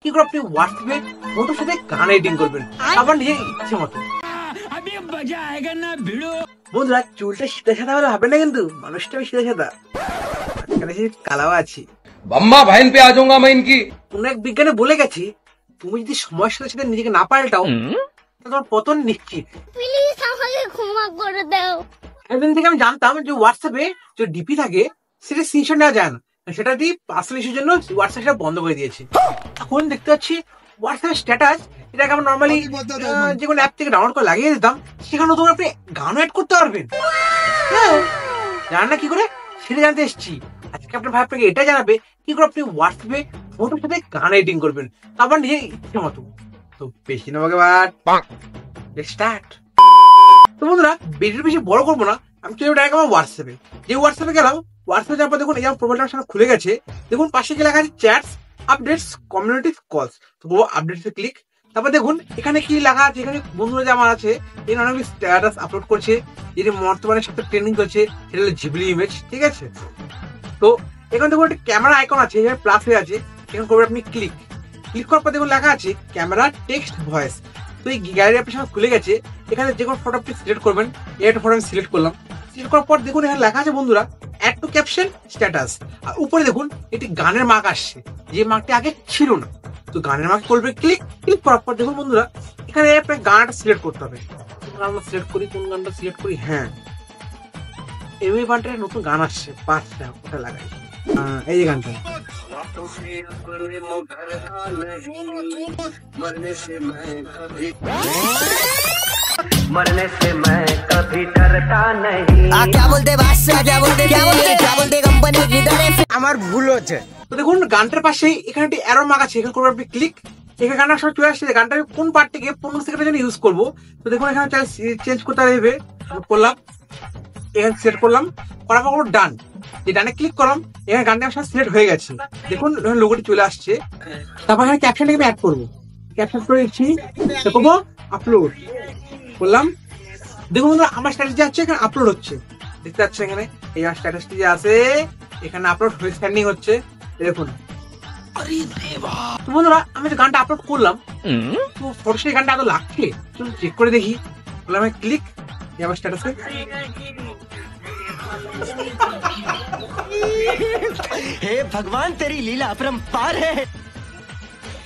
কি করে আপনি হোয়াটসঅ্যাপে ফটোর সাথে গান এডিটিং করবেন আবার নিজের ইচ্ছে মতো। বন্ধুরা চুলটা সিধা সাদা হলে হবে না, কিন্তু মানুষটা আমি সিধা সাদা কালাও আছি। अम्मा बहन पे आ जाऊंगा मैं इनकी। কোন এক বিজ্ঞানে বলে গেছে, তুমি যদি সময়ের সাথে সাথে নিজেকে না পাল্টাও তাহলে তোমার পতন নিশ্চিত। প্লিজ আমাকে ক্ষমা করে দাও। একদিন থেকে আমি জানতাম যে হোয়াটসঅ্যাপে যে ডিপি থাকে সেটা স্ক্রিনশট নেওয়া যায় না, সেটা দিয়ে পার্সোনাল ইস্যুর জন্য হোয়াটসঅ্যাপ সেটা বন্ধ করে দিয়েছে। এখন দেখতে পাচ্ছি হোয়াটসঅ্যাপ স্ট্যাটাস, এটাকে আমরা নর্মালি যে কোনো অ্যাপ থেকে ডাউনলোড করে লাগিয়ে দিতাম, সেখানেও তোমরা আপনি গানও অ্যাড করতে পারবেন। হ্যাঁ, জানেন না কি করে? সেটা জানতে এসেছি। আজকে আপনার ভাই আপনাকে এটা জানাবে কি করে আপনি হোয়াটসঅ্যাপে ফটোর সাথে গান এডিটিং করবেন, তারপর নিজের ইচ্ছে মতো। তো বেশি না স্টার্ট। তো বন্ধুরা ভিডিও বেশি বড় করবো না, আমি চলে ডাইরেক্ট আমার হোয়াটসঅ্যাপে। যে হোয়াটসঅ্যাপে গেলাম, হোয়াটসঅ্যাপে যাওয়ার পর দেখুন এই আমার প্রোফাইলটা সামনে খুলে গেছে। দেখুন পাশে যে লেখা আছে চ্যাটস, আপডেটস, কমিউনিটি কলস। তো বলবো আপডেটসে ক্লিক। তারপর দেখুন এখানে কি লেখা আছে, এখানে বন্ধুরা যে আমার আছে এখানে অনেক স্ট্যাটাস আপলোড করছে। যেটি বর্তমানে সবচেয়ে ট্রেন্ডিং করছে সেটা হলো জিবলি ইমেজ, ঠিক আছে। তো এখানে দেখুন একটা ক্যামেরা আইকন আছে, এখানে প্লাস হয়ে আছে, এখানে করবেন আপনি ক্লিক। ক্লিক করার পর দেখুন লেখা আছে ক্যামেরা, টেক্সট, ভয়েস। তো এই গ্যালারি আপনার সামনে খুলে গেছে। এখানে যে কোনো ফটো আপনি সিলেক্ট করবেন, এই একটা ফটো আমি সিলেক্ট করলাম। সিলেক্ট করার পর দেখুন এখানে লেখা আছে বন্ধুরা অ্যাড টু ক্যাপশন, স্ট্যাটাস। আর উপরে দেখুন একটি গানের মার্ক আসছে, যে মার্কটি আগে ছিল না। তো গানের মার্ক করবে ক্লিক। ক্লিক করার পর দেখুন বন্ধুরা এখানে আপনার গানটা সিলেক্ট করতে হবে। আমরা সিলেক্ট করি, কোন গানটা সিলেক্ট করি? হ্যাঁ, এমএ বান্ডের নতুন গান আসছে 5টা, ওটা লাগাই। এই যে গানটা मरने से मैं कभी डरता नहीं। क्या बोलते बादशाह, क्या बोलते कंपनी किधर है? আমার ভুল হচ্ছে। তো দেখুন গানটার পাশে এখানে একটি অ্যারো মার্ক আছে, এখানে করবেন আপনি ক্লিক। এখানে গানটা সব চলে আসছে, গানটা কোন পার্ট থেকে 15 সেকেন্ডের জন্য ইউজ করবো। তো দেখুন এখানে চেঞ্জ করতে হবে, করলাম, এখানে সিলেক্ট করলাম, করার পর ডান। যে ডানে ক্লিক করলাম, এখানে গানটা আমার সাথে সিলেক্ট হয়ে গেছে। দেখুন লোগোটি চলে আসছে। তারপর এখানে ক্যাপশনটাকে আমি অ্যাড করবো, ক্যাপশন করে দিচ্ছি, করবো আপলোড করলাম। দেখুন বন্ধুরা আমার স্ট্যাটাস যে আছে এখানে আপলোড হচ্ছে, দেখতে পাচ্ছেন এখানে এই আমার স্ট্যাটাসটি যে আছে এখানে আপলোড হয়ে স্ট্যান্ডিং হচ্ছে, দেখুন। তো বন্ধুরা আমি যে গানটা আপলোড করলাম, তো ফটো সেই গানটা এত লাগছে, চলুন চেক করে দেখি। বললাম আমি ক্লিক, আমার স্ট্যাটাসে हे भगवान तेरी लीला अपरंपार है।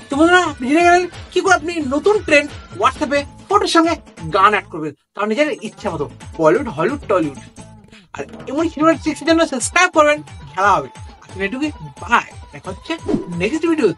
তো বন্ধুরা জেনে গেলেন কি করে আপনি নতুন ট্রেন্ড হোয়াটসঅ্যাপে ফটোর সঙ্গে গান অ্যাড করবেন, তার নিজের ইচ্ছা মতো, বলিউড, হলিউড, টলিউড। আর এমন সিনেমার ট্রিক্সের জন্য সাবস্ক্রাইব করবেন, খেলা হবে। আজকে এটুকুই, বাই, দেখা হচ্ছে নেক্সট ভিডিও।